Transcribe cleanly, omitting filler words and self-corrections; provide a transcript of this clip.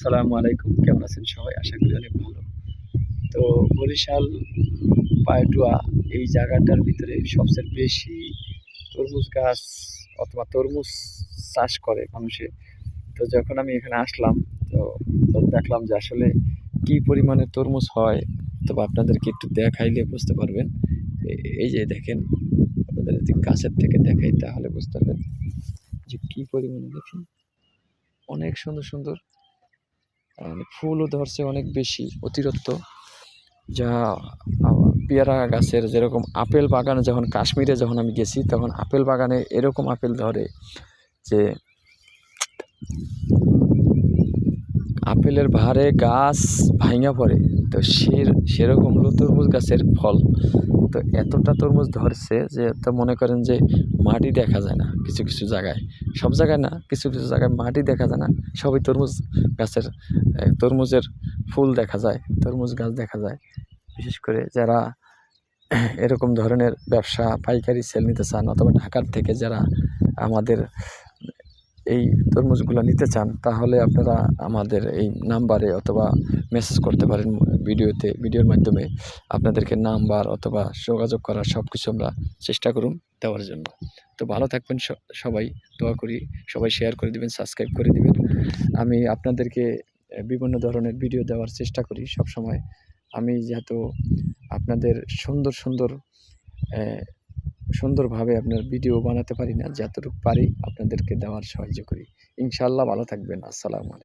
আসসালামু আলাইকুম। কেমন আছেন সবাই? আশা করি অনেক ভালো। তো বরিশাল পায়টুয়া এই জায়গাটার ভিতরে সবচেয়ে বেশি তরমুজ গাছ অথবা তরমুজ চাষ করে মানুষে। তো যখন আমি এখানে আসলাম তো তো দেখলাম যে আসলে কি পরিমাণে তরমুজ হয় অথবা আপনাদেরকে একটু দেখাইলে বুঝতে পারবেন। এই যে দেখেন, আপনাদের যদি কাছের থেকে দেখাই তাহলে বুঝতে পারবেন যে কি পরিমাণে দেখেন। অনেক সুন্দর, সুন্দর ফুলও ধরছে অনেক বেশি অতিরিক্ত। যা পেয়ারা গাছের যেরকম আপেল বাগানে যখন কাশ্মীরে যখন আমি গেছি তখন আপেল বাগানে এরকম আপেল ধরে যে আপেলের ভারে গাছ ভাঙা পড়ে। তো সেরকম হলো তরমুজ গাছের ফল। তো এতটা তরমুজ ধরছে যে তো মনে করেন যে মাটি দেখা যায় না কিছু কিছু জায়গায়, সব জায়গায় না, কিছু কিছু জায়গায় মাটি দেখা যায় না, সবই তরমুজ গাছের তরমুজের ফুল দেখা যায়, তরমুজ গাছ দেখা যায়। বিশেষ করে যারা এরকম ধরনের ব্যবসা পাইকারি সেল নিতে চান অথবা ঢাকার থেকে যারা আমাদের এই তরমুজগুলো নিতে চান তাহলে আপনারা আমাদের এই নাম্বারে অথবা মেসেজ করতে পারেন। ভিডিওর মাধ্যমে আপনাদেরকে নাম্বার অথবা যোগাযোগ করার সব কিছু আমরা চেষ্টা করুন দেওয়ার জন্য। তো ভালো থাকবেন সবাই, দোয়া করি সবাই শেয়ার করে দিবেন, সাবস্ক্রাইব করে দিবেন। আমি আপনাদেরকে বিভিন্ন ধরনের ভিডিও দেওয়ার চেষ্টা করি সবসময়। আমি যেহেতু আপনাদের সুন্দরভাবে আপনার ভিডিও বানাতে পারি না, যতটুকু পারি আপনাদেরকে দেওয়ার সাহায্য করি। ইনশাআল্লাহ ভালো থাকবেন। আসসালামু আলাইকুম।